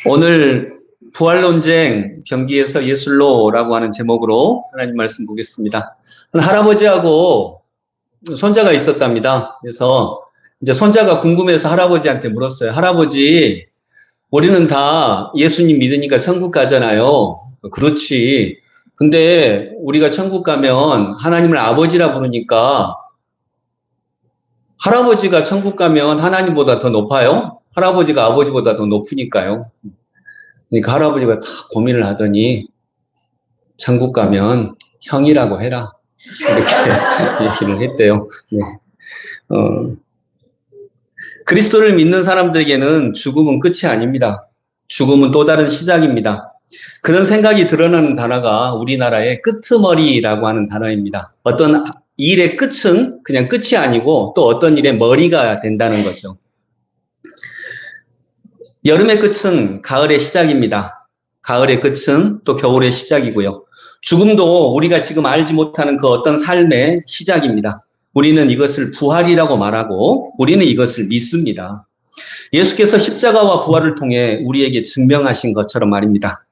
오늘 부활논쟁 경기에서 예술로라고 하는 제목으로 하나님 말씀 보겠습니다. 할아버지하고 손자가 있었답니다. 그래서 이제 손자가 궁금해서 할아버지한테 물었어요. 할아버지, 우리는 다 예수님 믿으니까 천국 가잖아요. 그렇지. 근데 우리가 천국 가면 하나님을 아버지라 부르니까 할아버지가 천국 가면 하나님보다 더 높아요? 할아버지가 아버지보다 더 높으니까요. 그러니까 할아버지가 다 고민을 하더니 천국 가면 형이라고 해라. 이렇게 얘기를 했대요. 네. 그리스도를 믿는 사람들에게는 죽음은 끝이 아닙니다. 죽음은 또 다른 시작입니다. 그런 생각이 드러나는 단어가 우리나라의 끄트머리라고 하는 단어입니다. 어떤 일의 끝은 그냥 끝이 아니고 또 어떤 일의 머리가 된다는 거죠. 여름의 끝은 가을의 시작입니다. 가을의 끝은 또 겨울의 시작이고요. 죽음도 우리가 지금 알지 못하는 그 어떤 삶의 시작입니다. 우리는 이것을 부활이라고 말하고 우리는 이것을 믿습니다. 예수께서 십자가와 부활을 통해 우리에게 증명하신 것처럼 말입니다.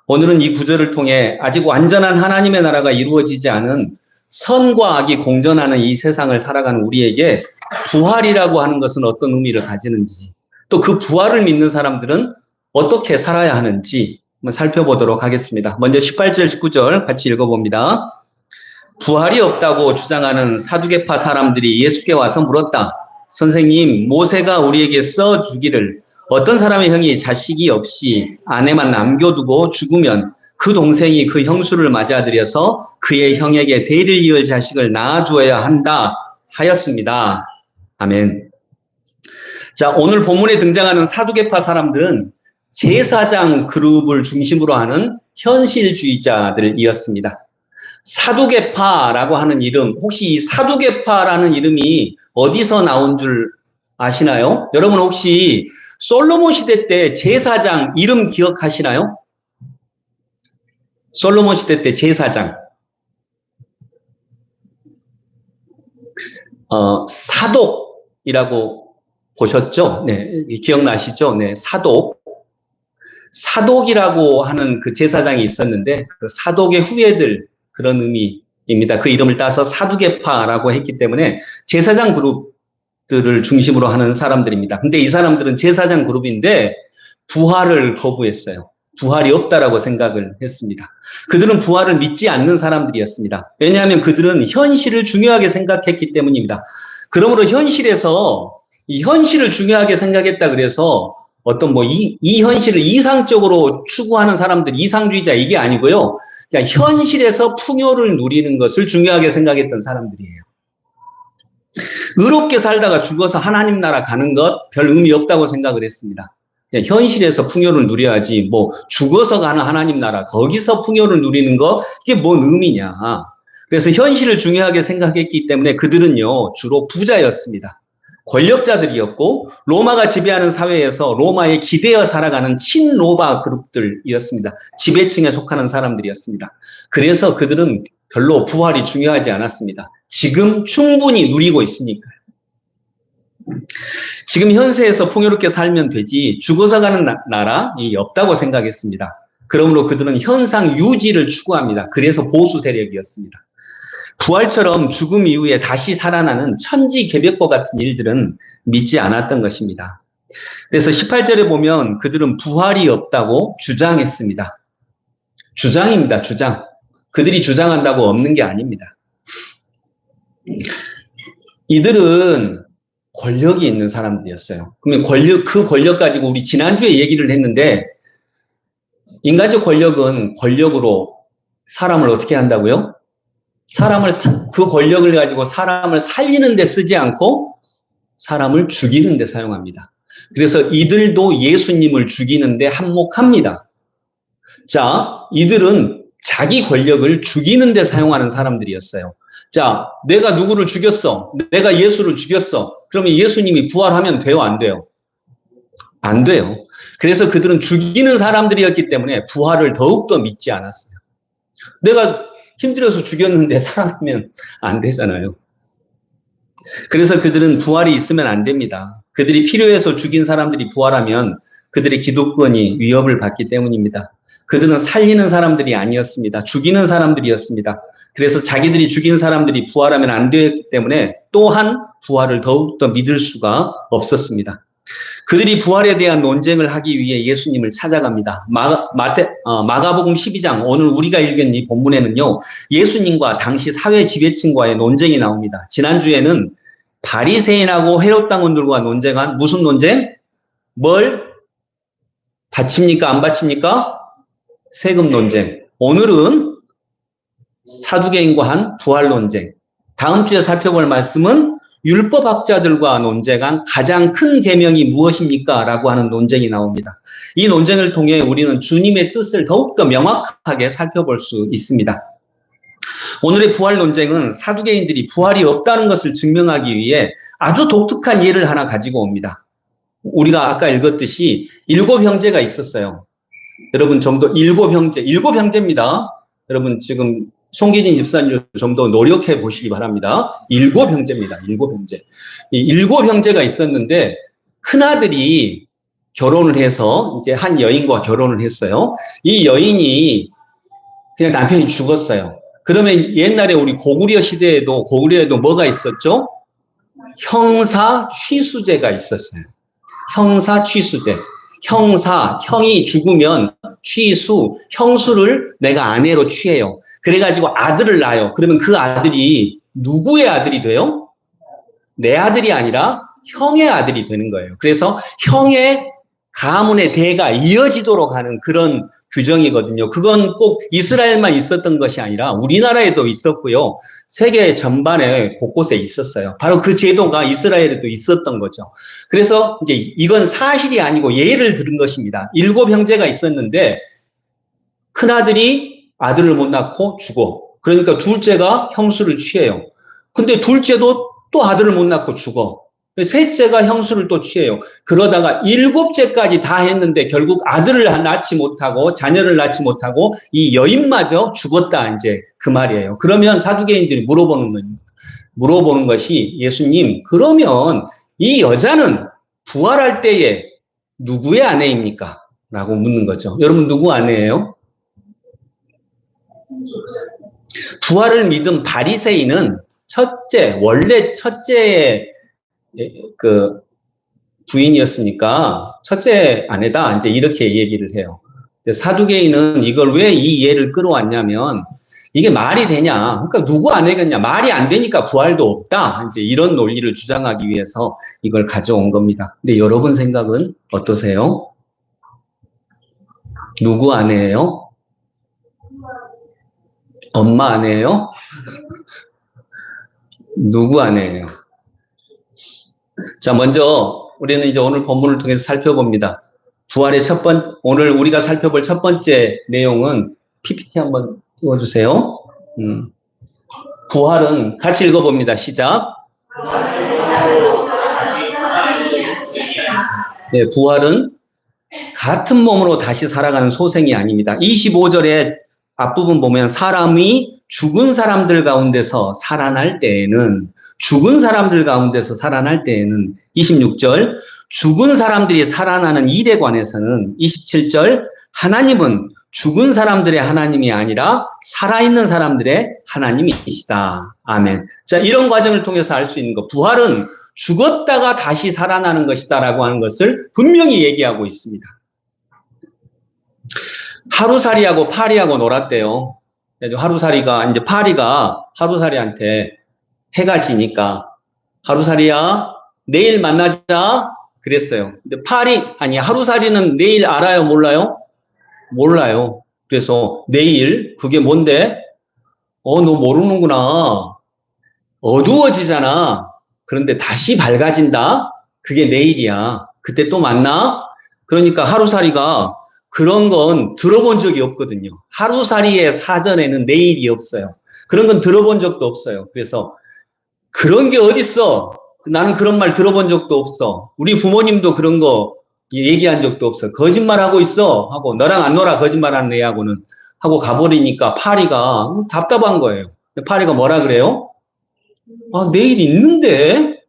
오늘은 이 구절을 통해 아직 완전한 하나님의 나라가 이루어지지 않은 선과 악이 공존하는 이 세상을 살아가는 우리에게 부활이라고 하는 것은 어떤 의미를 가지는지, 또 그 부활을 믿는 사람들은 어떻게 살아야 하는지 한번 살펴보도록 하겠습니다. 먼저 18절, 19절 같이 읽어봅니다. 부활이 없다고 주장하는 사두개파 사람들이 예수께 와서 물었다. 선생님, 모세가 우리에게 써주기를 어떤 사람의 형이 자식이 없이 아내만 남겨두고 죽으면 그 동생이 그 형수를 맞아들여서 그의 형에게 대를 이을 자식을 낳아주어야 한다 하였습니다. 아멘. 자, 오늘 본문에 등장하는 사두개파 사람들은 제사장 그룹을 중심으로 하는 현실주의자들이었습니다. 사두개파라고 하는 이름, 혹시 이 사두개파라는 이름이 어디서 나온 줄 아시나요? 여러분 혹시 솔로몬 시대 때 제사장 이름 기억하시나요? 솔로몬 시대 때 제사장. 사독이라고 보셨죠? 네, 기억나시죠? 네, 사독. 사독이라고 하는 그 제사장이 있었는데, 그 사독의 후예들, 그런 의미입니다. 그 이름을 따서 사두개파라고 했기 때문에 제사장 그룹들을 중심으로 하는 사람들입니다. 근데 이 사람들은 제사장 그룹인데, 부활을 거부했어요. 부활이 없다라고 생각을 했습니다. 그들은 부활을 믿지 않는 사람들이었습니다. 왜냐하면 그들은 현실을 중요하게 생각했기 때문입니다. 그러므로 이 현실을 중요하게 생각했다 그래서 어떤 이 현실을 이상적으로 추구하는 사람들, 이상주의자 이게 아니고요. 그냥 현실에서 풍요를 누리는 것을 중요하게 생각했던 사람들이에요. 의롭게 살다가 죽어서 하나님 나라 가는 것 별 의미 없다고 생각을 했습니다. 그냥 현실에서 풍요를 누려야지 죽어서 가는 하나님 나라 거기서 풍요를 누리는 거 이게 뭔 의미냐. 그래서 현실을 중요하게 생각했기 때문에 그들은요 주로 부자였습니다. 권력자들이었고 로마가 지배하는 사회에서 로마에 기대어 살아가는 친로마 그룹들이었습니다. 지배층에 속하는 사람들이었습니다. 그래서 그들은 별로 부활이 중요하지 않았습니다. 지금 충분히 누리고 있으니까요. 지금 현세에서 풍요롭게 살면 되지 죽어서 가는 나라이 없다고 생각했습니다. 그러므로 그들은 현상 유지를 추구합니다. 그래서 보수 세력이었습니다. 부활처럼 죽음 이후에 다시 살아나는 천지개벽과 같은 일들은 믿지 않았던 것입니다. 그래서 18절에 보면 그들은 부활이 없다고 주장했습니다. 주장입니다. 주장. 그들이 주장한다고 없는 게 아닙니다. 이들은 권력이 있는 사람들이었어요. 그러면 그 권력 가지고 우리 지난주에 얘기를 했는데 인간적 권력은 권력으로 사람을 어떻게 한다고요? 그 권력을 가지고 사람을 살리는 데 쓰지 않고 사람을 죽이는 데 사용합니다. 그래서 이들도 예수님을 죽이는 데 한몫합니다. 자, 이들은 자기 권력을 죽이는 데 사용하는 사람들이었어요. 자, 내가 누구를 죽였어? 내가 예수를 죽였어. 그러면 예수님이 부활하면 돼요? 안 돼요? 안 돼요. 그래서 그들은 죽이는 사람들이었기 때문에 부활을 더욱더 믿지 않았어요. 내가 힘들어서 죽였는데 살아나면 안 되잖아요. 그래서 그들은 부활이 있으면 안 됩니다. 그들이 필요해서 죽인 사람들이 부활하면 그들의 기독권이 위협을 받기 때문입니다. 그들은 살리는 사람들이 아니었습니다. 죽이는 사람들이었습니다. 그래서 자기들이 죽인 사람들이 부활하면 안 되었기 때문에 또한 부활을 더욱더 믿을 수가 없었습니다. 그들이 부활에 대한 논쟁을 하기 위해 예수님을 찾아갑니다. 마가복음 12장, 오늘 우리가 읽은 이 본문에는요, 예수님과 당시 사회 지배층과의 논쟁이 나옵니다. 지난주에는 바리새인하고 헤롯 당원들과 논쟁한 무슨 논쟁? 뭘 바칩니까? 안 바칩니까? 세금 논쟁. 오늘은 사두개인과 한 부활 논쟁. 다음 주에 살펴볼 말씀은 율법학자들과 논쟁한 가장 큰 계명이 무엇입니까? 라고 하는 논쟁이 나옵니다. 이 논쟁을 통해 우리는 주님의 뜻을 더욱더 명확하게 살펴볼 수 있습니다. 오늘의 부활 논쟁은 사두개인들이 부활이 없다는 것을 증명하기 위해 아주 독특한 예를 하나 가지고 옵니다. 우리가 아까 읽었듯이 7 형제가 있었어요. 여러분 좀 더 7 형제입니다. 여러분 지금 송기진 집사님 좀 더 노력해 보시기 바랍니다. 7 형제입니다. 7 형제. 이 7 형제가 있었는데 큰아들이 결혼을 해서 이제 한 여인과 결혼을 했어요. 이 여인이 그냥 남편이 죽었어요. 그러면 옛날에 우리 고구려에도 뭐가 있었죠? 형사 취수제가 있었어요. 형사 취수제. 형이 죽으면 형수를 내가 아내로 취해요. 그래가지고 아들을 낳아요. 그러면 그 아들이 누구의 아들이 돼요? 내 아들이 아니라 형의 아들이 되는 거예요. 그래서 형의 가문의 대가 이어지도록 하는 그런 규정이거든요. 그건 꼭 이스라엘만 있었던 것이 아니라 우리나라에도 있었고요. 세계 전반에 곳곳에 있었어요. 바로 그 제도가 이스라엘에도 있었던 거죠. 그래서 이제 이건 사실이 아니고 예를 들은 것입니다. 7 형제가 있었는데 큰아들이 아들을 못 낳고 죽어. 그러니까 둘째가 형수를 취해요. 근데 둘째도 또 아들을 못 낳고 죽어. 셋째가 형수를 또 취해요. 그러다가 7째까지 다 했는데 결국 아들을 낳지 못하고 자녀를 낳지 못하고 이 여인마저 죽었다 이제 그 말이에요. 그러면 사두개인들이 물어보는 것이 예수님, 그러면 이 여자는 부활할 때에 누구의 아내입니까? 라고 묻는 거죠. 여러분 누구 아내예요? 부활을 믿은 바리새인은 원래 첫째의 그 부인이었으니까 첫째 아내다 이제 이렇게 얘기를 해요. 사두개인은 이걸 왜 이 예를 끌어왔냐면 이게 말이 되냐? 그러니까 누구 아내겠냐? 말이 안 되니까 부활도 없다. 이제 이런 논리를 주장하기 위해서 이걸 가져온 겁니다. 근데 여러분 생각은 어떠세요? 누구 아내예요? 엄마 아내예요? 누구 아내예요? 자, 먼저 우리는 이제 오늘 본문을 통해서 살펴봅니다. 부활의 오늘 우리가 살펴볼 첫 번째 내용은 PPT 한번 띄워주세요. 부활은 같이 읽어봅니다. 시작. 네, 부활은 같은 몸으로 다시 살아가는 소생이 아닙니다. 25절에 앞부분 보면 사람이 죽은 사람들 가운데서 살아날 때에는 26절 죽은 사람들이 살아나는 일에 관해서는 27절 하나님은 죽은 사람들의 하나님이 아니라 살아있는 사람들의 하나님이시다. 아멘. 자, 이런 과정을 통해서 알 수 있는 것, 부활은 죽었다가 다시 살아나는 것이다라고 하는 것을 분명히 얘기하고 있습니다. 하루살이하고 파리하고 놀았대요. 하루살이가 이제 파리가 하루살이한테 해가 지니까 하루살이야 내일 만나자 그랬어요. 근데 하루살이는 내일 알아요? 몰라요? 몰라요. 그래서 내일 그게 뭔데? 너 모르는구나. 어두워지잖아. 그런데 다시 밝아진다. 그게 내일이야. 그때 또 만나? 그러니까 하루살이가 그런 건 들어본 적이 없거든요. 하루살이의 사전에는 내일이 없어요. 그런 건 들어본 적도 없어요. 그래서 그런 게 어딨어? 나는 그런 말 들어본 적도 없어. 우리 부모님도 그런 거 얘기한 적도 없어. 거짓말하고 있어. 하고 너랑 안 놀아 거짓말하는 애하고는 하고 가버리니까 파리가 답답한 거예요. 파리가 뭐라 그래요? 내일 있는데?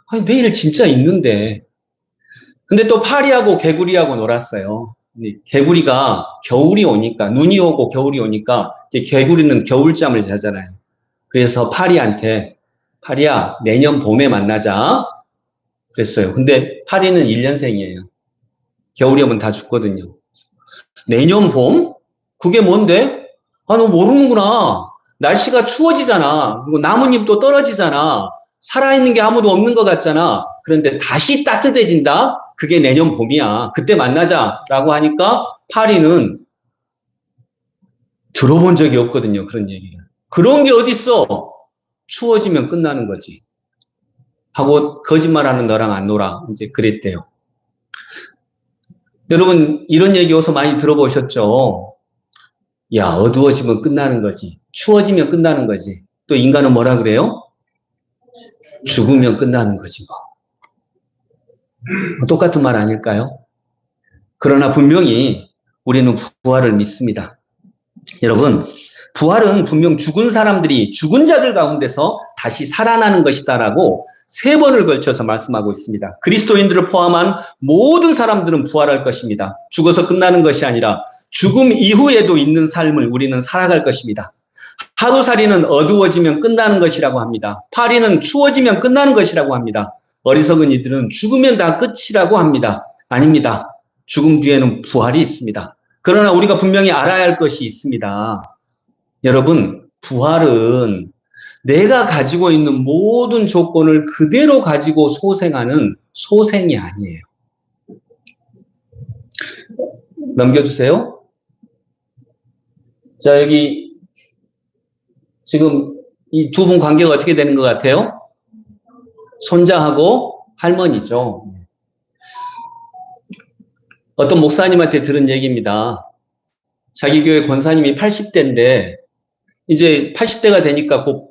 아니 내일 진짜 있는데. 근데 또 파리하고 개구리하고 놀았어요. 개구리가 겨울이 오니까, 눈이 오고 겨울이 오니까, 이제 개구리는 겨울잠을 자잖아요. 그래서 파리한테, 파리야, 내년 봄에 만나자. 그랬어요. 근데 파리는 1년생이에요. 겨울이 오면 다 죽거든요. 내년 봄? 그게 뭔데? 아, 너 모르는구나. 날씨가 추워지잖아. 그리고 나뭇잎도 떨어지잖아. 살아있는 게 아무도 없는 것 같잖아. 그런데 다시 따뜻해진다? 그게 내년 봄이야. 그때 만나자라고 하니까 파리는 들어본 적이 없거든요. 그런 얘기를. 그런 게 어딨어? 추워지면 끝나는 거지. 하고 거짓말하는 너랑 안 놀아. 이제 그랬대요. 여러분 이런 얘기 어서 많이 들어보셨죠? 야, 어두워지면 끝나는 거지. 추워지면 끝나는 거지. 또 인간은 뭐라 그래요? 죽으면 끝나는 거지 뭐. 똑같은 말 아닐까요? 그러나 분명히 우리는 부활을 믿습니다. 여러분, 부활은 분명 죽은 사람들이 죽은 자들 가운데서 다시 살아나는 것이다라고 3번을 걸쳐서 말씀하고 있습니다. 그리스도인들을 포함한 모든 사람들은 부활할 것입니다. 죽어서 끝나는 것이 아니라 죽음 이후에도 있는 삶을 우리는 살아갈 것입니다. 하루살이는 어두워지면 끝나는 것이라고 합니다. 파리는 추워지면 끝나는 것이라고 합니다. 어리석은 이들은 죽으면 다 끝이라고 합니다. 아닙니다. 죽음 뒤에는 부활이 있습니다. 그러나 우리가 분명히 알아야 할 것이 있습니다. 여러분, 부활은 내가 가지고 있는 모든 조건을 그대로 가지고 소생하는 소생이 아니에요. 넘겨주세요. 자, 여기 지금 이 두 분 관계가 어떻게 되는 것 같아요? 손자하고 할머니죠. 어떤 목사님한테 들은 얘기입니다. 자기 교회 권사님이 80대인데 이제 80대가 되니까 곧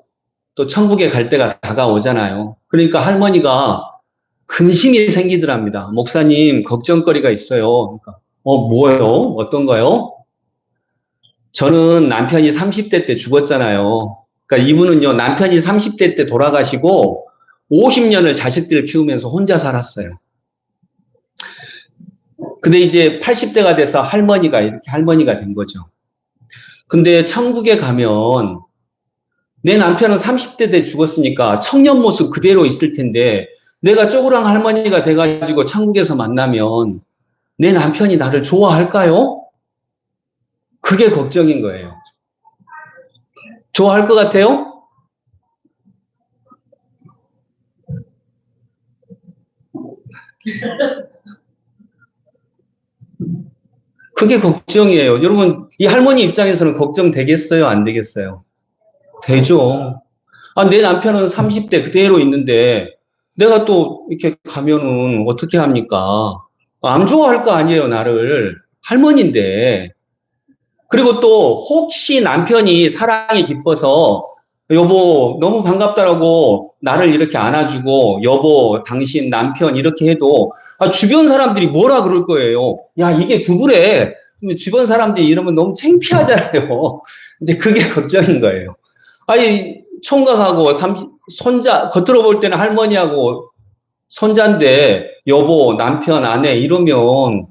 또 천국에 갈 때가 다가오잖아요. 그러니까 할머니가 근심이 생기더랍니다. 목사님 걱정거리가 있어요. 그러니까 뭐요? 어떤가요? 저는 남편이 30대 때 죽었잖아요. 그러니까 이분은요, 남편이 30대 때 돌아가시고 50년을 자식들 키우면서 혼자 살았어요. 근데 이제 80대가 돼서 이렇게 할머니가 된 거죠. 근데 천국에 가면 내 남편은 30대 때 죽었으니까 청년 모습 그대로 있을 텐데 내가 쪼그랑 할머니가 돼가지고 천국에서 만나면 내 남편이 나를 좋아할까요? 그게 걱정인 거예요. 좋아할 것 같아요? 그게 걱정이에요. 여러분, 이 할머니 입장에서는 걱정되겠어요? 안 되겠어요? 되죠. 아, 내 남편은 30대 그대로 있는데 내가 또 이렇게 가면은 어떻게 합니까? 안 좋아할 거 아니에요, 나를. 할머니인데. 그리고 또 혹시 남편이 사랑이 깊어서 여보 너무 반갑다라고 나를 이렇게 안아주고 여보 당신 남편 이렇게 해도 주변 사람들이 뭐라 그럴 거예요. 야, 이게 부부래. 근데 주변 사람들이 이러면 너무 창피하잖아요. 이제 그게 걱정인 거예요. 아니 총각하고 손자 겉으로 볼 때는 할머니하고 손자인데 여보 남편 아내 이러면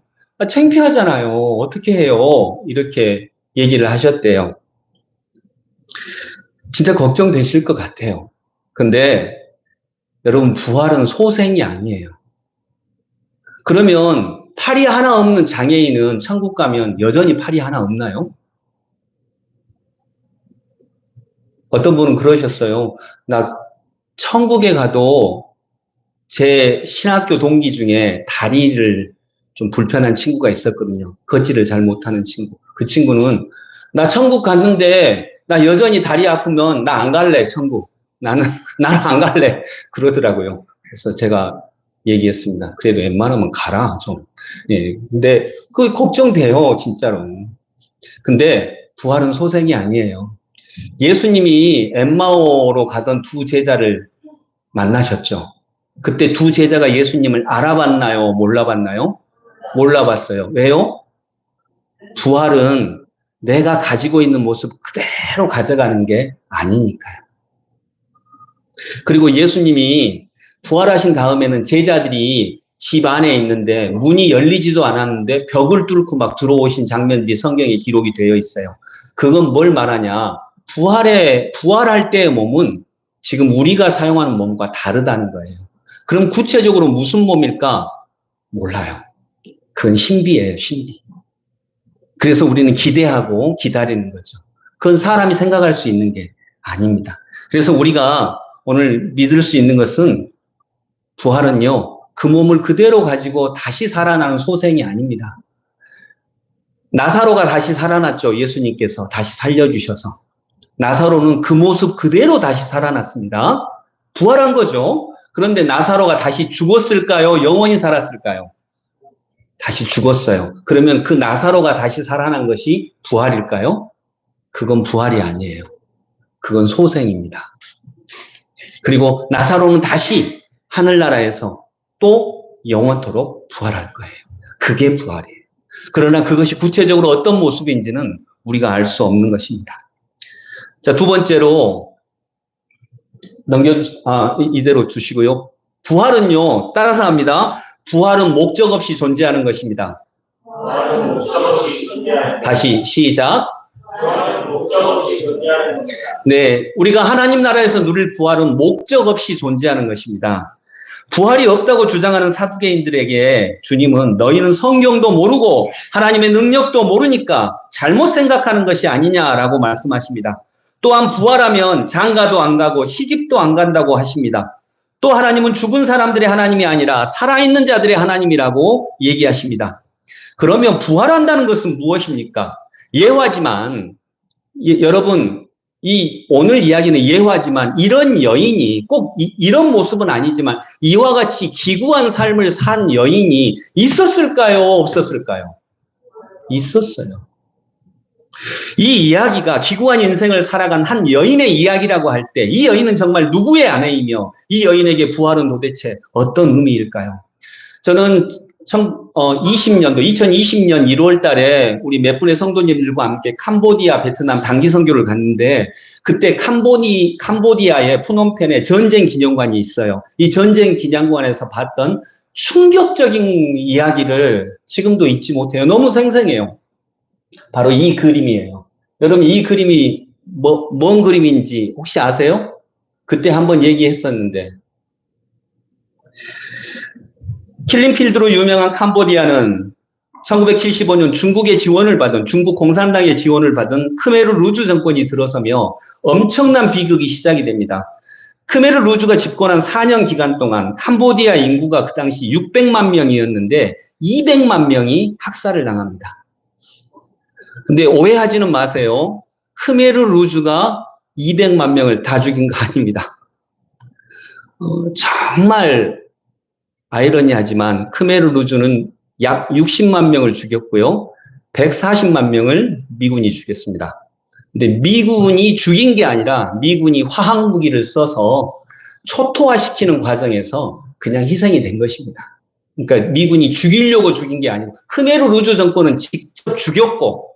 창피하잖아요. 어떻게 해요? 이렇게 얘기를 하셨대요. 진짜 걱정되실 것 같아요. 근데 여러분 부활은 소생이 아니에요. 그러면 팔이 하나 없는 장애인은 천국 가면 여전히 팔이 하나 없나요? 어떤 분은 그러셨어요. 나 천국에 가도 제 신학교 동기 중에 다리를 좀 불편한 친구가 있었거든요. 걷지를 잘 못하는 친구. 그 친구는 나 천국 갔는데 나 여전히 다리 아프면 나 안 갈래, 천국. 나는 안 갈래. 그러더라고요. 그래서 제가 얘기했습니다. 그래도 웬만하면 가라, 좀. 예. 근데 그 걱정돼요, 진짜로. 근데 부활은 소생이 아니에요. 예수님이 엠마오로 가던 두 제자를 만나셨죠. 그때 두 제자가 예수님을 알아봤나요? 몰라봤나요? 몰라봤어요. 왜요? 부활은 내가 가지고 있는 모습 그대로 가져가는 게 아니니까요. 그리고 예수님이 부활하신 다음에는 제자들이 집 안에 있는데 문이 열리지도 않았는데 벽을 뚫고 막 들어오신 장면들이 성경에 기록이 되어 있어요. 그건 뭘 말하냐? 부활할 때의 몸은 지금 우리가 사용하는 몸과 다르다는 거예요. 그럼 구체적으로 무슨 몸일까? 몰라요. 그건 신비예요, 신비. 그래서 우리는 기대하고 기다리는 거죠. 그건 사람이 생각할 수 있는 게 아닙니다. 그래서 우리가 오늘 믿을 수 있는 것은 부활은요, 그 몸을 그대로 가지고 다시 살아나는 소생이 아닙니다. 나사로가 다시 살아났죠. 예수님께서 다시 살려주셔서. 나사로는 그 모습 그대로 다시 살아났습니다. 부활한 거죠. 그런데 나사로가 다시 죽었을까요? 영원히 살았을까요? 다시 죽었어요. 그러면 그 나사로가 다시 살아난 것이 부활일까요? 그건 부활이 아니에요. 그건 소생입니다. 그리고 나사로는 다시 하늘나라에서 또 영원토록 부활할 거예요. 그게 부활이에요. 그러나 그것이 구체적으로 어떤 모습인지는 우리가 알 수 없는 것입니다. 자, 두 번째로 이대로 주시고요. 부활은요, 따라서 합니다. 부활은 목적 없이 존재하는 것입니다. 부활은 목적 없이 존재하는 다시 시작. 부활은 목적 없이 존재하는 것이다. 네, 우리가 하나님 나라에서 누릴 부활은 목적 없이 존재하는 것입니다. 부활이 없다고 주장하는 사두개인들에게 주님은 너희는 성경도 모르고 하나님의 능력도 모르니까 잘못 생각하는 것이 아니냐라고 말씀하십니다. 또한 부활하면 장가도 안 가고 시집도 안 간다고 하십니다. 또 하나님은 죽은 사람들의 하나님이 아니라 살아있는 자들의 하나님이라고 얘기하십니다. 그러면 부활한다는 것은 무엇입니까? 예화지만 여러분 오늘 이야기는 예화지만 이런 여인이 꼭 이런 모습은 아니지만 이와 같이 기구한 삶을 산 여인이 있었을까요? 없었을까요? 있었어요. 이 이야기가 기구한 인생을 살아간 한 여인의 이야기라고 할 때 이 여인은 정말 누구의 아내이며 이 여인에게 부활은 도대체 어떤 의미일까요? 저는 2020년 1월 달에 우리 몇 분의 성도님들과 함께 캄보디아, 베트남 단기 선교를 갔는데 그때 캄보디아의 푸놈펜에 전쟁 기념관이 있어요. 이 전쟁 기념관에서 봤던 충격적인 이야기를 지금도 잊지 못해요. 너무 생생해요. 바로 이 그림이에요. 여러분 이 그림이 뭔 그림인지 혹시 아세요? 그때 한번 얘기했었는데 킬링필드로 유명한 캄보디아는 1975년 중국의 지원을 받은 중국 공산당의 지원을 받은 크메르 루주 정권이 들어서며 엄청난 비극이 시작이 됩니다. 크메르 루주가 집권한 4년 기간 동안 캄보디아 인구가 그 당시 600만 명이었는데 200만 명이 학살을 당합니다. 근데 오해하지는 마세요. 크메르 루주가 200만 명을 다 죽인 거 아닙니다. 정말 아이러니하지만 크메르 루주는 약 60만 명을 죽였고요. 140만 명을 미군이 죽였습니다. 근데 미군이 죽인 게 아니라 미군이 화학무기를 써서 초토화시키는 과정에서 그냥 희생이 된 것입니다. 그러니까 미군이 죽이려고 죽인 게 아니고 크메르 루주 정권은 직접 죽였고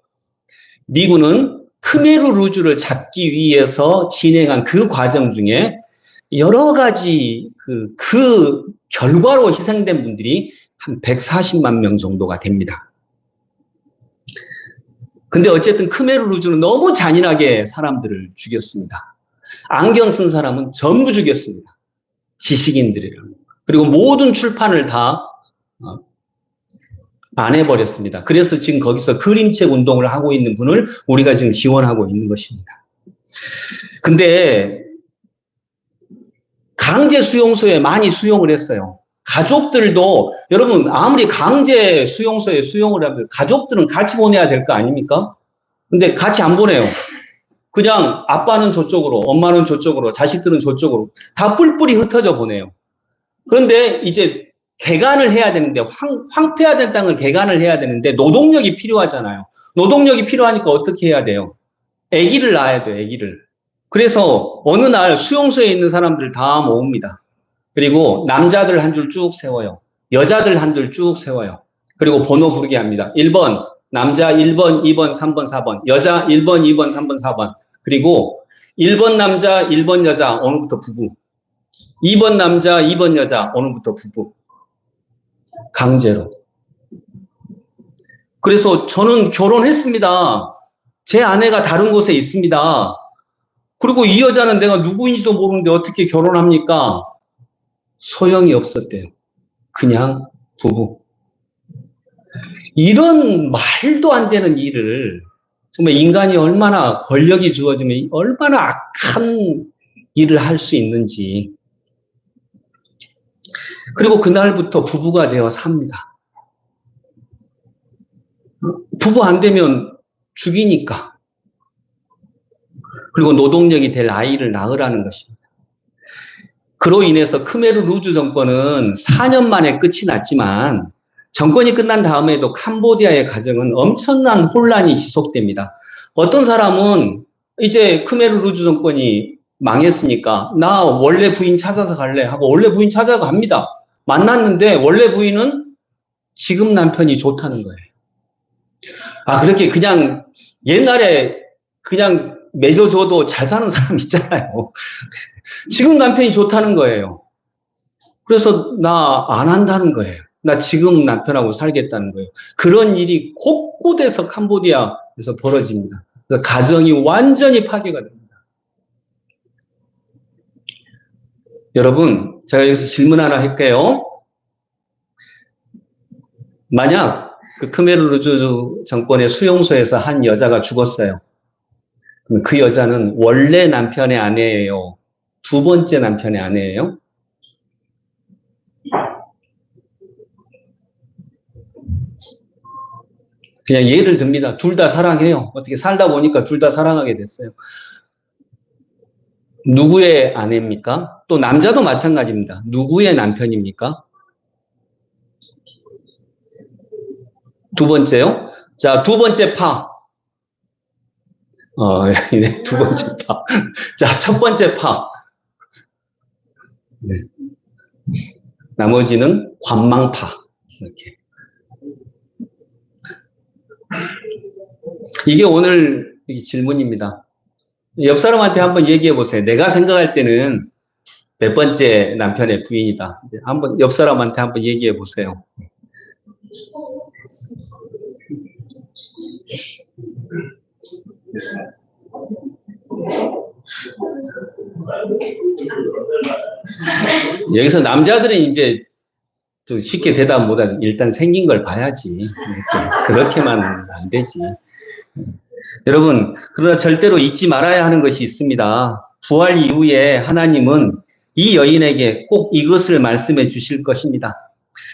미군은 크메르 루주를 잡기 위해서 진행한 그 과정 중에 여러 가지 그 결과로 희생된 분들이 한 140만 명 정도가 됩니다. 근데 어쨌든 크메르 루주는 너무 잔인하게 사람들을 죽였습니다. 안경 쓴 사람은 전부 죽였습니다. 지식인들이랑. 그리고 모든 출판을 다 안 해버렸습니다. 그래서 지금 거기서 그림책 운동을 하고 있는 분을 우리가 지금 지원하고 있는 것입니다. 근데 강제 수용소에 많이 수용을 했어요. 가족들도 여러분 아무리 강제 수용소에 수용을 하면 가족들은 같이 보내야 될 거 아닙니까? 근데 같이 안 보내요. 그냥 아빠는 저쪽으로, 엄마는 저쪽으로, 자식들은 저쪽으로 다 뿔뿔이 흩어져 보내요. 그런데 이제 개간을 해야 되는데 황폐화된 땅을 개간을 해야 되는데 노동력이 필요하잖아요. 노동력이 필요하니까 어떻게 해야 돼요? 아기를 낳아야 돼요. 아기를. 그래서 어느 날 수용소에 있는 사람들 다 모읍니다. 그리고 남자들 한 줄 쭉 세워요. 여자들 한 줄 쭉 세워요. 그리고 번호 부르게 합니다. 1번 남자 1번, 2번, 3번, 4번. 여자 1번, 2번, 3번, 4번. 그리고 1번 남자, 1번 여자 오늘부터 부부. 2번 남자, 2번 여자 오늘부터 부부. 강제로. 그래서 저는 결혼했습니다. 제 아내가 다른 곳에 있습니다. 그리고 이 여자는 내가 누구인지도 모르는데 어떻게 결혼합니까? 소용이 없었대요. 그냥 부부. 이런 말도 안 되는 일을 정말 인간이 얼마나 권력이 주어지면 얼마나 악한 일을 할 수 있는지. 그리고 그날부터 부부가 되어 삽니다. 부부 안 되면 죽이니까. 그리고 노동력이 될 아이를 낳으라는 것입니다. 그로 인해서 크메르 루즈 정권은 4년 만에 끝이 났지만 정권이 끝난 다음에도 캄보디아의 가정은 엄청난 혼란이 지속됩니다. 어떤 사람은 이제 크메르 루즈 정권이 망했으니까 나 원래 부인 찾아서 갈래 하고 원래 부인 찾아갑니다. 만났는데 원래 부인은 지금 남편이 좋다는 거예요. 아, 그렇게 그냥 옛날에 그냥 맺어줘도 잘 사는 사람 있잖아요. 지금 남편이 좋다는 거예요. 그래서 나 안 한다는 거예요. 나 지금 남편하고 살겠다는 거예요. 그런 일이 곳곳에서 캄보디아에서 벌어집니다. 가정이 완전히 파괴가 됩니다. 여러분, 제가 여기서 질문 하나 할게요. 만약 그 크메르 루즈 정권의 수용소에서 한 여자가 죽었어요. 그럼 그 여자는 원래 남편의 아내예요? 두 번째 남편의 아내예요? 그냥 예를 듭니다. 둘 다 사랑해요. 어떻게 살다 보니까 둘 다 사랑하게 됐어요. 누구의 아내입니까? 또 남자도 마찬가지입니다. 누구의 남편입니까? 두 번째요? 자, 두 번째 파. 네, 두 번째 파. 자, 첫 번째 파. 네. 나머지는 관망파. 이렇게. 이게 오늘 질문입니다. 옆 사람한테 한번 얘기해 보세요. 내가 생각할 때는 몇 번째 남편의 부인이다. 한번 옆 사람한테 한번 얘기해 보세요. 여기서 남자들은 이제 좀 쉽게 대답 못하고 일단 생긴 걸 봐야지. 그렇게만 안 되지. 여러분, 그러나 절대로 잊지 말아야 하는 것이 있습니다. 부활 이후에 하나님은 이 여인에게 꼭 이것을 말씀해 주실 것입니다.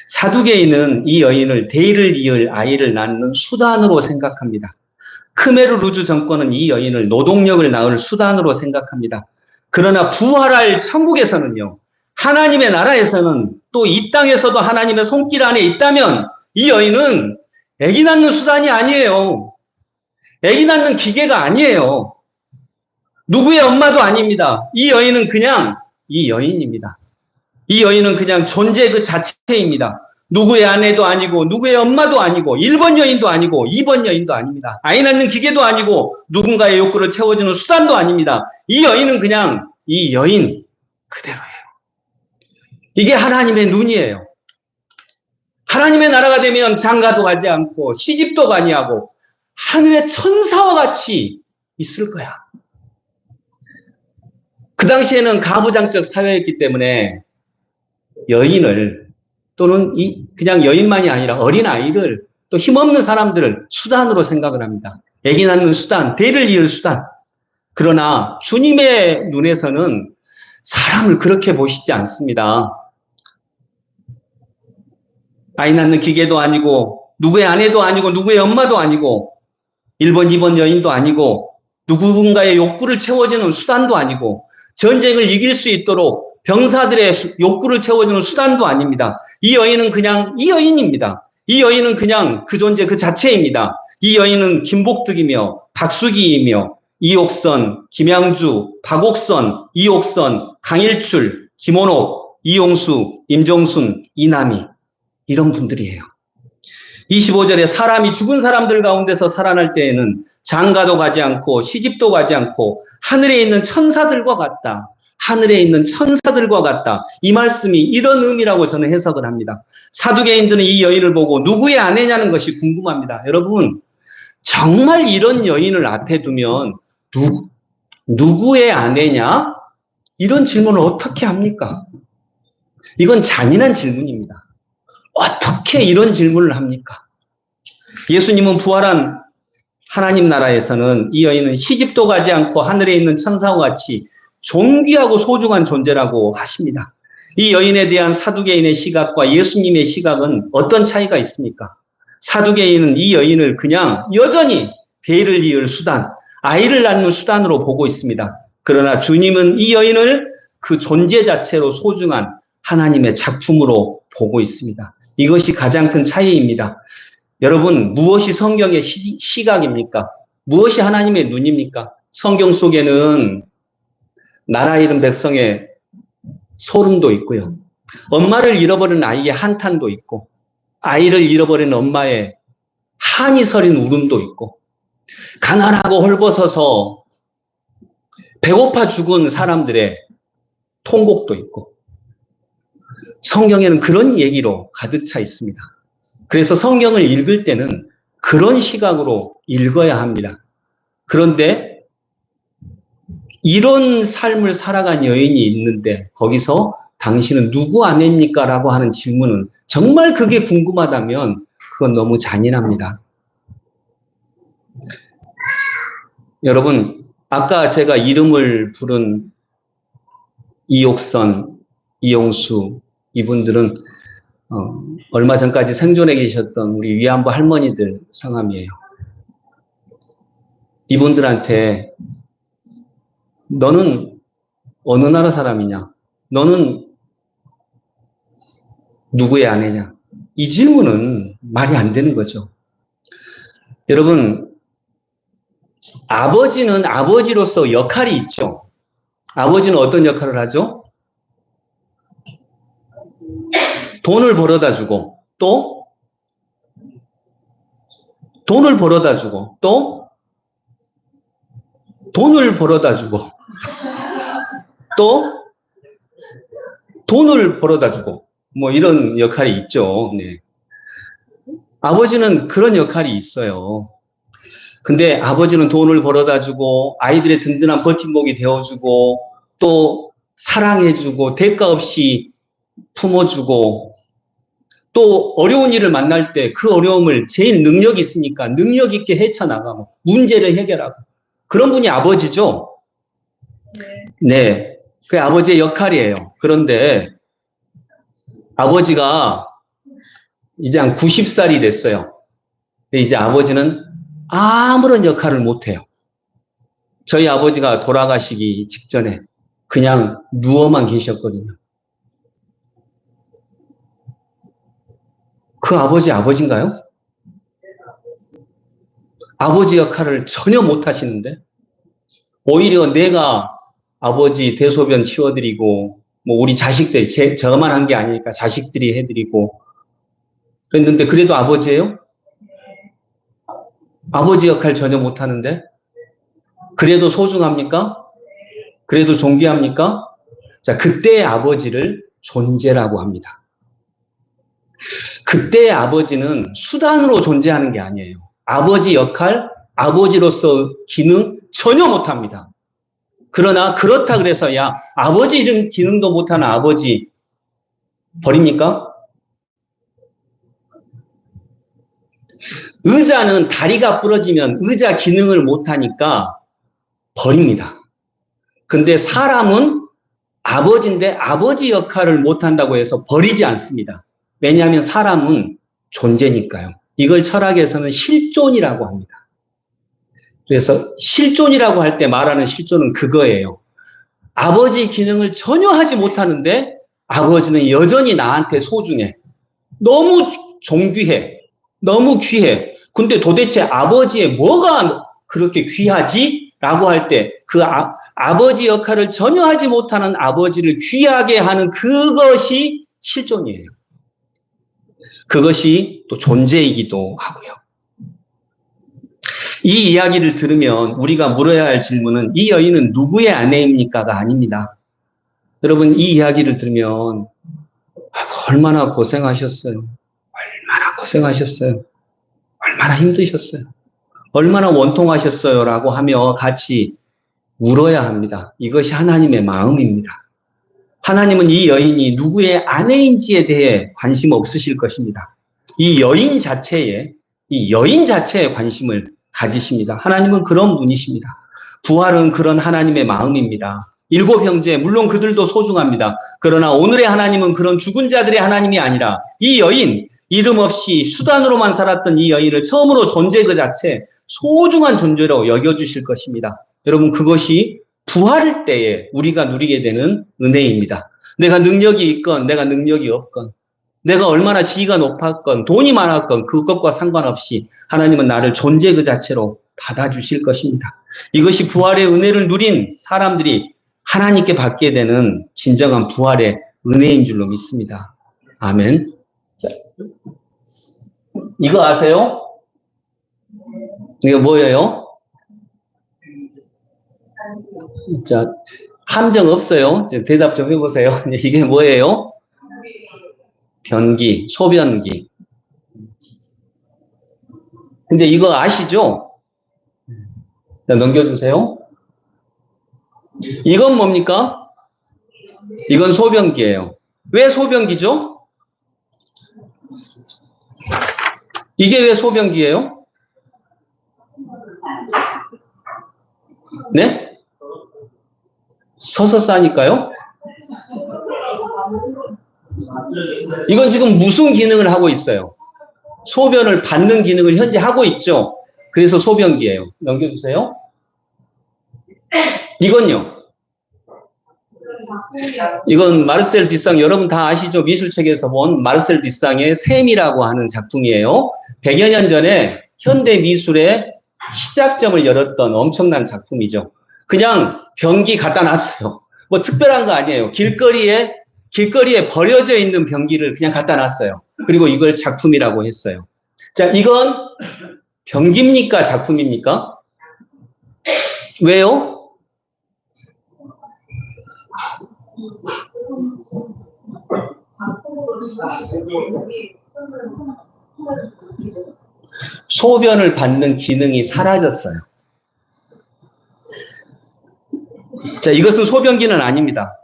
사두개인은 이 여인을 대의를 이을 아이를 낳는 수단으로 생각합니다. 크메르 루즈 정권은 이 여인을 노동력을 낳을 수단으로 생각합니다. 그러나 부활할 천국에서는요, 하나님의 나라에서는 또 이 땅에서도 하나님의 손길 안에 있다면 이 여인은 아기 낳는 수단이 아니에요. 아기 낳는 기계가 아니에요. 누구의 엄마도 아닙니다. 이 여인은 그냥 이 여인입니다. 이 여인은 그냥 존재 그 자체입니다. 누구의 아내도 아니고 누구의 엄마도 아니고 1번 여인도 아니고 2번 여인도 아닙니다. 아이 낳는 기계도 아니고 누군가의 욕구를 채워주는 수단도 아닙니다. 이 여인은 그냥 이 여인 그대로예요. 이게 하나님의 눈이에요. 하나님의 나라가 되면 장가도 가지 않고 시집도 가니하고 하늘의 천사와 같이 있을 거야. 그 당시에는 가부장적 사회였기 때문에 여인을 또는 그냥 여인만이 아니라 어린아이를 또 힘없는 사람들을 수단으로 생각을 합니다. 아기 낳는 수단, 대를 이을 수단. 그러나 주님의 눈에서는 사람을 그렇게 보시지 않습니다. 아이 낳는 기계도 아니고 누구의 아내도 아니고 누구의 엄마도 아니고 1번, 2번 여인도 아니고 누군가의 욕구를 채워주는 수단도 아니고 전쟁을 이길 수 있도록 병사들의 욕구를 채워주는 수단도 아닙니다. 이 여인은 그냥 이 여인입니다. 이 여인은 그냥 그 존재 그 자체입니다. 이 여인은 김복득이며 박수기이며 이옥선, 김양주, 박옥선, 이옥선, 강일출, 김원옥, 이용수, 임종순, 이남희 이런 분들이에요. 25절에 사람이 죽은 사람들 가운데서 살아날 때에는 장가도 가지 않고 시집도 가지 않고 하늘에 있는 천사들과 같다. 하늘에 있는 천사들과 같다. 이 말씀이 이런 의미라고 저는 해석을 합니다. 사두개인들은 이 여인을 보고 누구의 아내냐는 것이 궁금합니다. 여러분, 정말 이런 여인을 앞에 두면 누구의 아내냐? 이런 질문을 어떻게 합니까? 이건 잔인한 질문입니다. 어떻게 이런 질문을 합니까? 예수님은 부활한 하나님 나라에서는 이 여인은 시집도 가지 않고 하늘에 있는 천사와 같이 존귀하고 소중한 존재라고 하십니다. 이 여인에 대한 사두개인의 시각과 예수님의 시각은 어떤 차이가 있습니까? 사두개인은 이 여인을 그냥 여전히 대를 이을 수단, 아이를 낳는 수단으로 보고 있습니다. 그러나 주님은 이 여인을 그 존재 자체로 소중한 하나님의 작품으로 보고 있습니다. 이것이 가장 큰 차이입니다. 여러분, 무엇이 성경의 시각입니까? 무엇이 하나님의 눈입니까? 성경 속에는 나라 잃은 백성의 소름도 있고요. 엄마를 잃어버린 아이의 한탄도 있고, 아이를 잃어버린 엄마의 한이 서린 울음도 있고, 가난하고 헐벗어서 배고파 죽은 사람들의 통곡도 있고, 성경에는 그런 얘기로 가득 차 있습니다. 그래서 성경을 읽을 때는 그런 시각으로 읽어야 합니다. 그런데 이런 삶을 살아간 여인이 있는데 거기서 당신은 누구 아내입니까? 라고 하는 질문은 정말 그게 궁금하다면 그건 너무 잔인합니다. 여러분, 아까 제가 이름을 부른 이옥선, 이용수 이분들은 얼마 전까지 생존해 계셨던 우리 위안부 할머니들 성함이에요. 이분들한테 너는 어느 나라 사람이냐? 너는 누구의 아내냐? 이 질문은 말이 안 되는 거죠. 여러분, 아버지는 아버지로서 역할이 있죠. 아버지는 어떤 역할을 하죠? 돈을 벌어다 주고, 또 돈을 벌어다 주고, 또 돈을 벌어다 주고, 또 돈을 벌어다 주고, 뭐 이런 역할이 있죠. 네. 아버지는 그런 역할이 있어요. 근데 아버지는 돈을 벌어다 주고, 아이들의 든든한 버팀목이 되어주고, 또 사랑해주고, 대가 없이 품어주고, 또 어려운 일을 만날 때 그 어려움을 제일 능력이 있으니까 능력 있게 헤쳐나가고 문제를 해결하고 그런 분이 아버지죠. 네, 그게 아버지의 역할이에요. 그런데 아버지가 이제 한 90살이 됐어요. 이제 아버지는 아무런 역할을 못해요. 저희 아버지가 돌아가시기 직전에 그냥 누워만 계셨거든요. 그 아버지 아버지인가요? 아버지 역할을 전혀 못 하시는데 오히려 내가 아버지 대소변 치워드리고 뭐 우리 자식들이 저만 한 게 아니니까 자식들이 해드리고 그랬는데 그래도 아버지예요? 아버지 역할 전혀 못 하는데 그래도 소중합니까? 그래도 존귀합니까? 자, 그때의 아버지를 존재라고 합니다. 그때의 아버지는 수단으로 존재하는 게 아니에요. 아버지 역할, 아버지로서 기능 전혀 못합니다. 그러나 그렇다 그래서 야 아버지 이런 기능도 못하는 아버지 버립니까? 의자는 다리가 부러지면 의자 기능을 못하니까 버립니다. 근데 사람은 아버지인데 아버지 역할을 못한다고 해서 버리지 않습니다. 왜냐하면 사람은 존재니까요. 이걸 철학에서는 실존이라고 합니다. 그래서 실존이라고 할 때 말하는 실존은 그거예요. 아버지 기능을 전혀 하지 못하는데 아버지는 여전히 나한테 소중해. 너무 존귀해. 너무 귀해. 근데 도대체 아버지의 뭐가 그렇게 귀하지? 라고 할 때 그 아버지 역할을 전혀 하지 못하는 아버지를 귀하게 하는 그것이 실존이에요. 그것이 또 존재이기도 하고요. 이 이야기를 들으면 우리가 물어야 할 질문은 이 여인은 누구의 아내입니까가 아닙니다. 여러분, 이 이야기를 들으면 아이고, 얼마나 고생하셨어요. 얼마나 고생하셨어요. 얼마나 힘드셨어요. 얼마나 원통하셨어요. 라고 하며 같이 울어야 합니다. 이것이 하나님의 마음입니다. 하나님은 이 여인이 누구의 아내인지에 대해 관심 없으실 것입니다. 이 여인 자체에 관심을 가지십니다. 하나님은 그런 분이십니다. 부활은 그런 하나님의 마음입니다. 일곱 형제, 물론 그들도 소중합니다. 그러나 오늘의 하나님은 그런 죽은 자들의 하나님이 아니라 이 여인, 이름 없이 수단으로만 살았던 이 여인을 처음으로 존재 그 자체 소중한 존재로 여겨주실 것입니다. 여러분, 그것이 부활일 때에 우리가 누리게 되는 은혜입니다. 내가 능력이 있건 내가 능력이 없건 내가 얼마나 지위가 높았건 돈이 많았건 그것과 상관없이 하나님은 나를 존재 그 자체로 받아주실 것입니다. 이것이 부활의 은혜를 누린 사람들이 하나님께 받게 되는 진정한 부활의 은혜인 줄로 믿습니다. 아멘. 자, 이거 아세요? 이거 뭐예요? 자, 함정 없어요? 대답 좀 해보세요. 이게 뭐예요? 변기, 소변기. 근데 이거 아시죠? 자, 넘겨주세요. 이건 뭡니까? 이건 소변기예요. 왜 소변기죠? 이게 왜 소변기예요? 네? 서서 싸니까요? 이건 지금 무슨 기능을 하고 있어요? 소변을 받는 기능을 현재 하고 있죠? 그래서 소변기예요. 넘겨주세요. 이건요? 이건 마르셀 듀상, 여러분 다 아시죠? 미술책에서 본 마르셀 듀상의 샘이라고 하는 작품이에요. 100여 년 전에 현대 미술의 시작점을 열었던 엄청난 작품이죠. 그냥 변기 갖다 놨어요. 뭐 특별한 거 아니에요. 길거리에 버려져 있는 변기를 그냥 갖다 놨어요. 그리고 이걸 작품이라고 했어요. 자, 이건 변기입니까? 작품입니까? 왜요? 소변을 받는 기능이 사라졌어요. 자, 이것은 소변기는 아닙니다.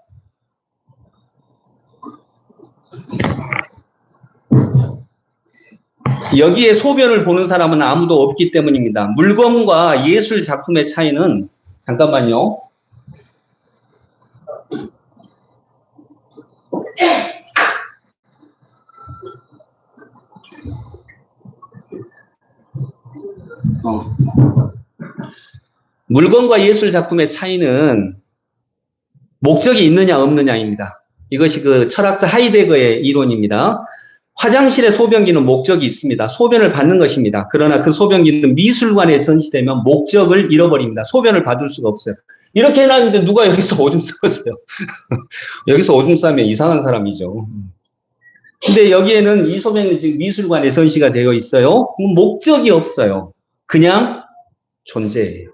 여기에 소변을 보는 사람은 아무도 없기 때문입니다. 물건과 예술 작품의 차이는, 잠깐만요. 물건과 예술 작품의 차이는 목적이 있느냐 없느냐입니다. 이것이 그 철학자 하이데거의 이론입니다. 화장실의 소변기는 목적이 있습니다. 소변을 받는 것입니다. 그러나 그 소변기는 미술관에 전시되면 목적을 잃어버립니다. 소변을 받을 수가 없어요. 이렇게 해놨는데 누가 여기서 오줌 싸겠어요? 여기서 오줌 싸면 이상한 사람이죠. 근데 여기에는 이 소변이 지금 미술관에 전시가 되어 있어요. 목적이 없어요. 그냥 존재예요.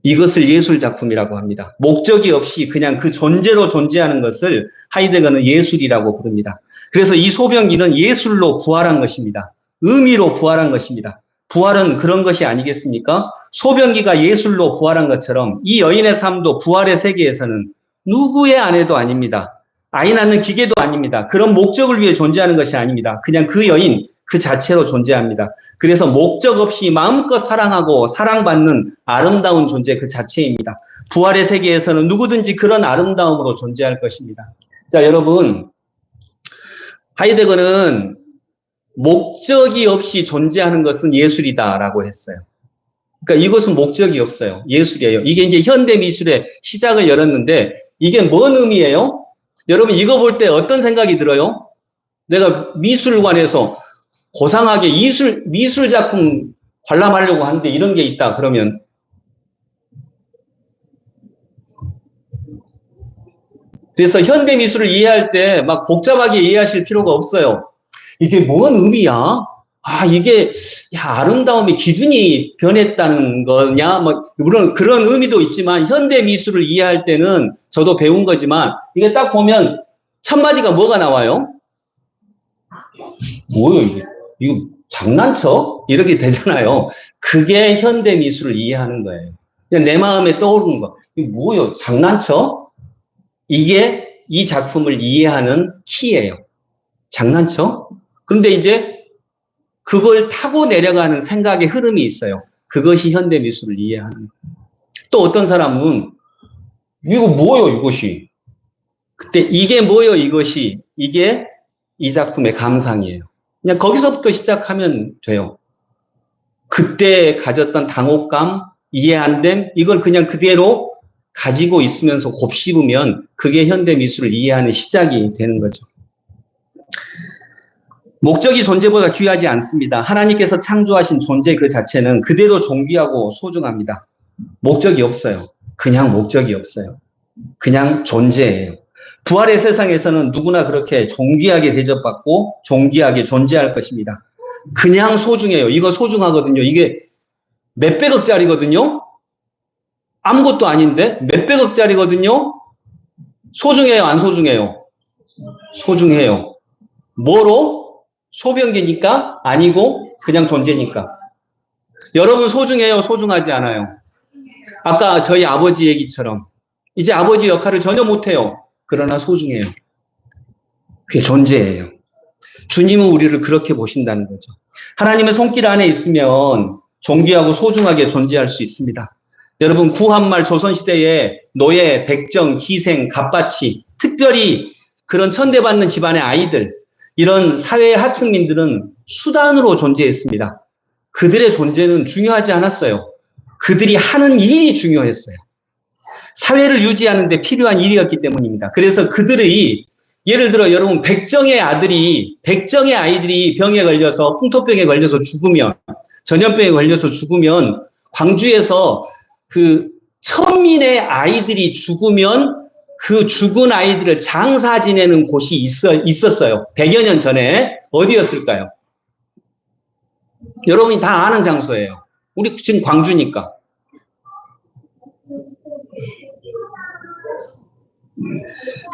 이것을 예술작품이라고 합니다. 목적이 없이 그냥 그 존재로 존재하는 것을 하이데거는 예술이라고 부릅니다. 그래서 이 소변기는 예술로 부활한 것입니다. 의미로 부활한 것입니다. 부활은 그런 것이 아니겠습니까? 소변기가 예술로 부활한 것처럼 이 여인의 삶도 부활의 세계에서는 누구의 아내도 아닙니다. 아이 낳는 기계도 아닙니다. 그런 목적을 위해 존재하는 것이 아닙니다. 그냥 그 여인 그 자체로 존재합니다. 그래서 목적 없이 마음껏 사랑하고 사랑받는 아름다운 존재 그 자체입니다. 부활의 세계에서는 누구든지 그런 아름다움으로 존재할 것입니다. 자, 여러분, 하이데거는 목적이 없이 존재하는 것은 예술이다라고 했어요. 그러니까 이것은 목적이 없어요. 예술이에요. 이게 이제 현대 미술의 시작을 열었는데 이게 뭔 의미예요? 여러분, 이거 볼 때 어떤 생각이 들어요? 내가 미술관에서 고상하게 미술 작품 관람하려고 하는데 이런 게 있다 그러면 그래서 현대 미술을 이해할 때 막 복잡하게 이해하실 필요가 없어요. 이게 뭔 의미야? 이게, 아름다움의 기준이 변했다는 거냐? 물론 그런 의미도 있지만, 현대 미술을 이해할 때는 저도 배운 거지만, 이게 딱 보면, 첫 마디가 뭐가 나와요? 뭐요, 이게? 이거 장난쳐? 이렇게 되잖아요. 그게 현대 미술을 이해하는 거예요. 그냥 내 마음에 떠오르는 거. 이거 뭐요? 장난쳐? 이게 이 작품을 이해하는 키예요. 장난쳐? 그런데 이제 그걸 타고 내려가는 생각의 흐름이 있어요. 그것이 현대 미술을 이해하는 거예요. 또 어떤 사람은 이거 뭐요, 이것이? 그때 이게 뭐요, 이것이? 이게 이 작품의 감상이에요. 그냥 거기서부터 시작하면 돼요. 그때 가졌던 당혹감, 이해 안 됨, 이걸 그냥 그대로 가지고 있으면서 곱씹으면 그게 현대 미술을 이해하는 시작이 되는 거죠. 목적이 존재보다 귀하지 않습니다. 하나님께서 창조하신 존재 그 자체는 그대로 존귀하고 소중합니다. 목적이 없어요. 그냥 목적이 없어요. 그냥 존재예요. 부활의 세상에서는 누구나 그렇게 존귀하게 대접받고 존귀하게 존재할 것입니다. 그냥 소중해요. 이거 소중하거든요. 이게 몇백억짜리거든요. 아무것도 아닌데 몇백억짜리거든요. 소중해요, 안 소중해요? 소중해요. 뭐로? 소변기니까? 아니고 그냥 존재니까. 여러분 소중해요, 소중하지 않아요? 아까 저희 아버지 얘기처럼 이제 아버지 역할을 전혀 못해요. 그러나 소중해요. 그게 존재예요. 주님은 우리를 그렇게 보신다는 거죠. 하나님의 손길 안에 있으면 존귀하고 소중하게 존재할 수 있습니다. 여러분 구한말 조선시대에 노예, 백정, 기생, 갑바치, 특별히 그런 천대받는 집안의 아이들, 이런 사회의 하층민들은 수단으로 존재했습니다. 그들의 존재는 중요하지 않았어요. 그들이 하는 일이 중요했어요. 사회를 유지하는 데 필요한 일이었기 때문입니다. 그래서 그들의 예를 들어 여러분 백정의 아이들이 병에 걸려서 풍토병에 걸려서 죽으면 전염병에 걸려서 죽으면 광주에서 그 천민의 아이들이 죽으면 그 죽은 아이들을 장사 지내는 곳이 있었어요. 100여 년 전에 어디였을까요? 여러분이 다 아는 장소예요. 우리 지금 광주니까.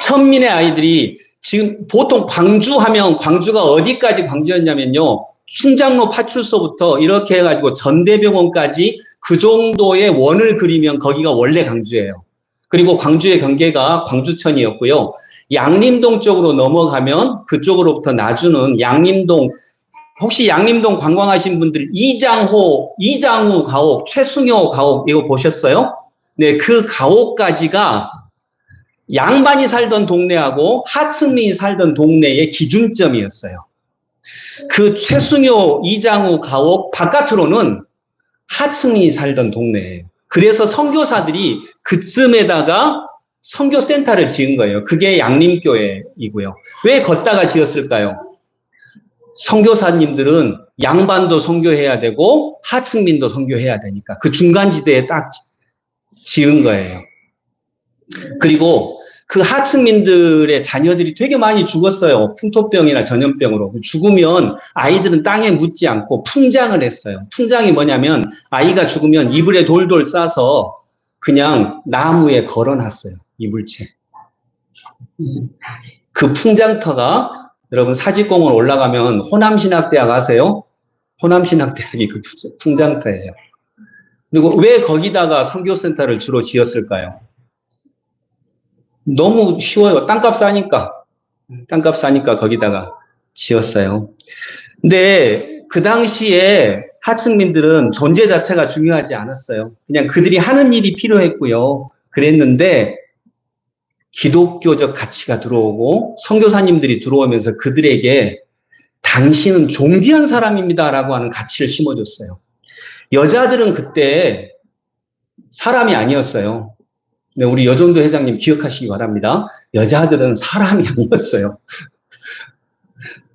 천민의 아이들이 지금 보통 광주하면 광주가 어디까지 광주였냐면요. 충장로 파출소부터 이렇게 해가지고 전대병원까지 그 정도의 원을 그리면 거기가 원래 광주예요. 그리고 광주의 경계가 광주천이었고요. 양림동 쪽으로 넘어가면 그쪽으로부터 나주는 양림동, 혹시 양림동 관광하신 분들 이장호, 이장우 가옥, 최승효 가옥 이거 보셨어요? 네, 그 가옥까지가 양반이 살던 동네하고 하층민이 살던 동네의 기준점이었어요. 그 최승효, 이장우 가옥 바깥으로는 하층민이 살던 동네예요. 그래서 선교사들이 그쯤에다가 선교센터를 지은 거예요. 그게 양림교회이고요. 왜 걷다가 지었을까요? 선교사님들은 양반도 선교해야 되고 하층민도 선교해야 되니까 그 중간지대에 딱 지은 거예요. 그리고 그 하층민들의 자녀들이 되게 많이 죽었어요. 풍토병이나 전염병으로. 죽으면 아이들은 땅에 묻지 않고 풍장을 했어요. 풍장이 뭐냐면 아이가 죽으면 이불에 돌돌 싸서 그냥 나무에 걸어놨어요. 이불채. 그 풍장터가 여러분 사직공원 올라가면 호남신학대학 아세요? 호남신학대학이 그 풍장터예요. 그리고 왜 거기다가 선교센터를 주로 지었을까요? 너무 쉬워요. 땅값 싸니까. 땅값 싸니까 거기다가 지었어요. 근데 그 당시에 하층민들은 존재 자체가 중요하지 않았어요. 그냥 그들이 하는 일이 필요했고요. 그랬는데 기독교적 가치가 들어오고 선교사님들이 들어오면서 그들에게 당신은 존귀한 사람입니다라고 하는 가치를 심어줬어요. 여자들은 그때 사람이 아니었어요. 네, 우리 여정도 회장님 기억하시기 바랍니다. 여자들은 사람이 아니었어요.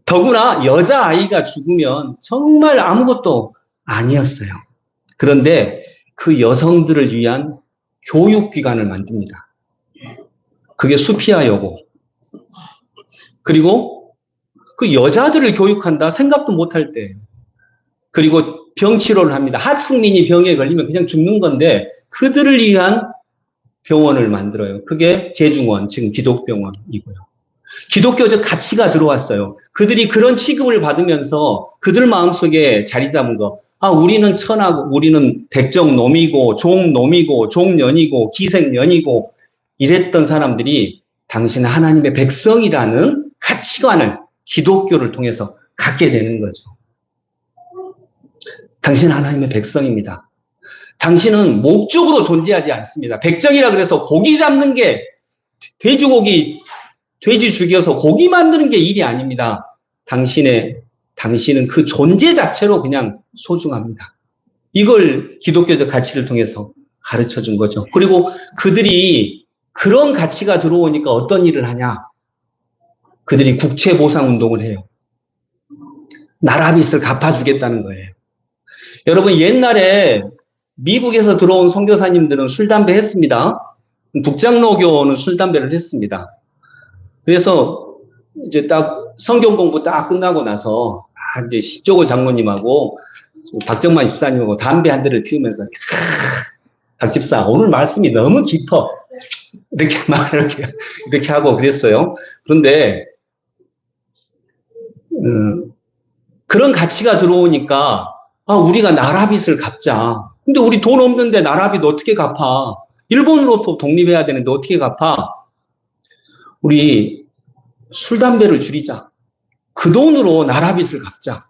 더구나 여자아이가 죽으면 정말 아무것도 아니었어요. 그런데 그 여성들을 위한 교육기관을 만듭니다. 그게 수피아 여고. 그리고 그 여자들을 교육한다 생각도 못할 때 그리고 병 치료를 합니다. 하층민이 병에 걸리면 그냥 죽는 건데 그들을 위한 병원을 만들어요. 그게 제중원, 지금 기독병원이고요. 기독교적 가치가 들어왔어요. 그들이 그런 취급을 받으면서 그들 마음속에 자리 잡은 거. 아, 우리는 천하고, 우리는 백정놈이고, 종놈이고, 종년이고, 기생년이고, 이랬던 사람들이 당신은 하나님의 백성이라는 가치관을 기독교를 통해서 갖게 되는 거죠. 당신은 하나님의 백성입니다. 당신은 목적으로 존재하지 않습니다. 백정이라 그래서 고기 잡는 게 돼지고기, 돼지 죽여서 고기 만드는 게 일이 아닙니다. 당신은 그 존재 자체로 그냥 소중합니다. 이걸 기독교적 가치를 통해서 가르쳐 준 거죠. 그리고 그들이 그런 가치가 들어오니까 어떤 일을 하냐? 그들이 국채보상 운동을 해요. 나라빚을 갚아주겠다는 거예요. 여러분, 옛날에 미국에서 들어온 선교사님들은 술, 담배 했습니다. 북장로교는 술, 담배를 했습니다. 그래서 이제 딱 성경 공부 딱 끝나고 나서 이제 시조고 장로님하고 박정만 집사님하고 담배 한 대를 피우면서 박 집사 오늘 말씀이 너무 깊어 이렇게 막 이렇게 하고 그랬어요. 그런데 그런 가치가 들어오니까 우리가 나라빚을 갚자. 근데 우리 돈 없는데 나라빚 어떻게 갚아? 일본으로부터 독립해야 되는데 어떻게 갚아? 우리 술, 담배를 줄이자. 그 돈으로 나라빚을 갚자.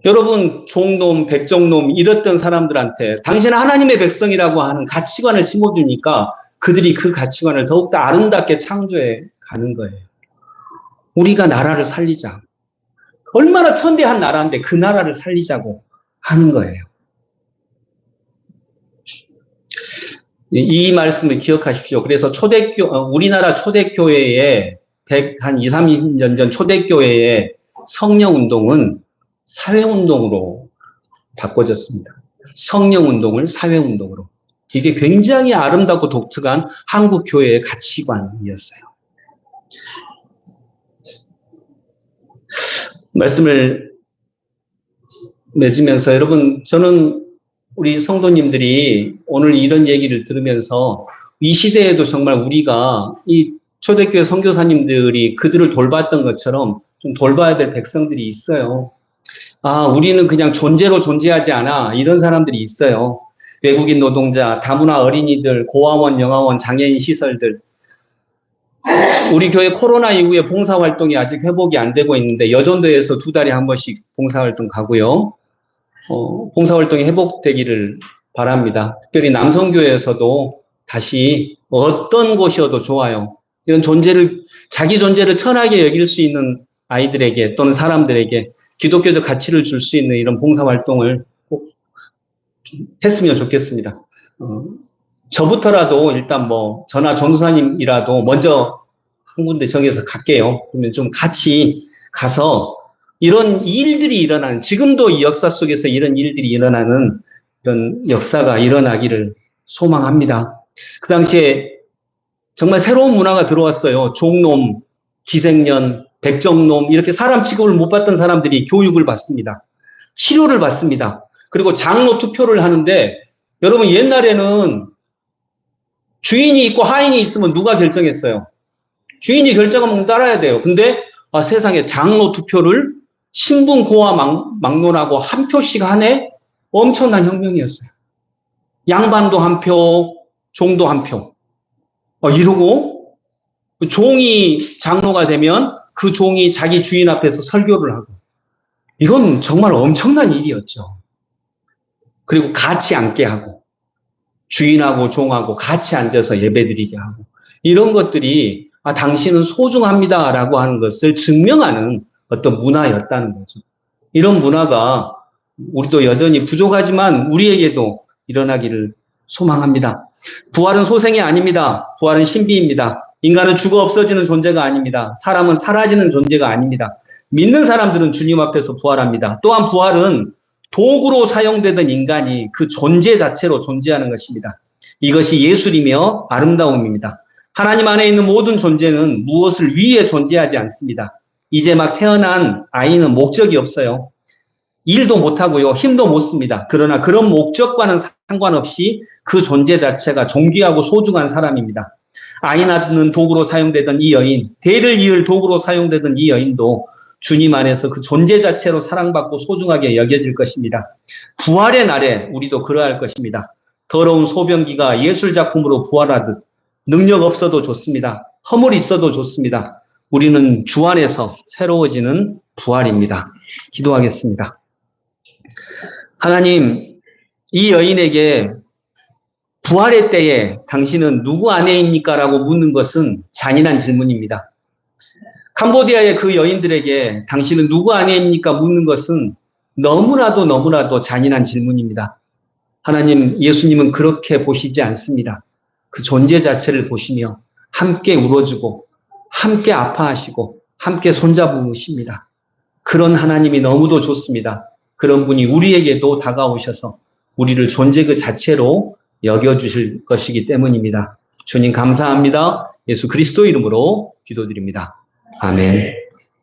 여러분, 종놈, 백정놈 이랬던 사람들한테 당신은 하나님의 백성이라고 하는 가치관을 심어주니까 그들이 그 가치관을 더욱더 아름답게 창조해 가는 거예요. 우리가 나라를 살리자. 얼마나 천대한 나라인데 그 나라를 살리자고 하는 거예요. 이 말씀을 기억하십시오. 그래서 우리나라 초대교회에 한 2, 30년 전 초대교회의 성령운동은 사회운동으로 바꿔졌습니다. 성령운동을 사회운동으로. 이게 굉장히 아름답고 독특한 한국교회의 가치관이었어요. 말씀을 맺으면서 여러분, 저는 우리 성도님들이 오늘 이런 얘기를 들으면서 이 시대에도 정말 우리가 이 초대교회 선교사님들이 그들을 돌봤던 것처럼 좀 돌봐야 될 백성들이 있어요. 우리는 그냥 존재로 존재하지 않아. 이런 사람들이 있어요. 외국인 노동자, 다문화 어린이들, 고아원, 영아원, 장애인 시설들. 우리 교회 코로나 이후에 봉사활동이 아직 회복이 안 되고 있는데 여전도에서 2달에 한 번씩 봉사활동 가고요. 봉사활동이 회복되기를 바랍니다. 특별히 남성교회에서도 다시 어떤 곳이어도 좋아요. 이런 자기 존재를 천하게 여길 수 있는 아이들에게 또는 사람들에게 기독교적 가치를 줄 수 있는 이런 봉사활동을 꼭 했으면 좋겠습니다. 저부터라도 일단 저나 전도사님이라도 먼저 한 군데 정해서 갈게요. 그러면 좀 같이 가서 이런 일들이 일어나는, 지금도 이 역사 속에서 이런 일들이 일어나는 이런 역사가 일어나기를 소망합니다. 그 당시에 정말 새로운 문화가 들어왔어요. 종놈, 기생년, 백정놈, 이렇게 사람 취급을 못 받던 사람들이 교육을 받습니다. 치료를 받습니다. 그리고 장로 투표를 하는데, 여러분 옛날에는 주인이 있고 하인이 있으면 누가 결정했어요? 주인이 결정하면 따라야 돼요. 근데 세상에 장로 투표를 신분 고와 막론하고 한 표씩 하네? 엄청난 혁명이었어요. 양반도 한 표, 종도 한 표. 이러고 종이 장로가 되면 그 종이 자기 주인 앞에서 설교를 하고. 이건 정말 엄청난 일이었죠. 그리고 같이 앉게 하고 주인하고 종하고 같이 앉아서 예배드리게 하고, 이런 것들이 당신은 소중합니다라고 하는 것을 증명하는 어떤 문화였다는 거죠. 이런 문화가 우리도 여전히 부족하지만 우리에게도 일어나기를 소망합니다. 부활은 소생이 아닙니다. 부활은 신비입니다. 인간은 죽어 없어지는 존재가 아닙니다. 사람은 사라지는 존재가 아닙니다. 믿는 사람들은 주님 앞에서 부활합니다. 또한 부활은 도구로 사용되던 인간이 그 존재 자체로 존재하는 것입니다. 이것이 예술이며 아름다움입니다. 하나님 안에 있는 모든 존재는 무엇을 위해 존재하지 않습니다. 이제 막 태어난 아이는 목적이 없어요. 일도 못하고요. 힘도 못 씁니다. 그러나 그런 목적과는 상관없이 그 존재 자체가 존귀하고 소중한 사람입니다. 아이 낳는 도구로 사용되던 이 여인, 대를 이을 도구로 사용되던 이 여인도 주님 안에서 그 존재 자체로 사랑받고 소중하게 여겨질 것입니다. 부활의 날에 우리도 그러할 것입니다. 더러운 소변기가 예술작품으로 부활하듯 능력 없어도 좋습니다. 허물 있어도 좋습니다. 우리는 주 안에서 새로워지는 부활입니다. 기도하겠습니다. 하나님, 이 여인에게 부활의 때에 당신은 누구 아내입니까? 라고 묻는 것은 잔인한 질문입니다. 캄보디아의 그 여인들에게 당신은 누구 아내입니까? 묻는 것은 너무나도 잔인한 질문입니다. 하나님, 예수님은 그렇게 보시지 않습니다. 그 존재 자체를 보시며 함께 울어주고 함께 아파하시고 함께 손잡으십니다. 그런 하나님이 너무도 좋습니다. 그런 분이 우리에게도 다가오셔서 우리를 존재 그 자체로 여겨주실 것이기 때문입니다. 주님 감사합니다. 예수 그리스도 이름으로 기도드립니다. 아멘.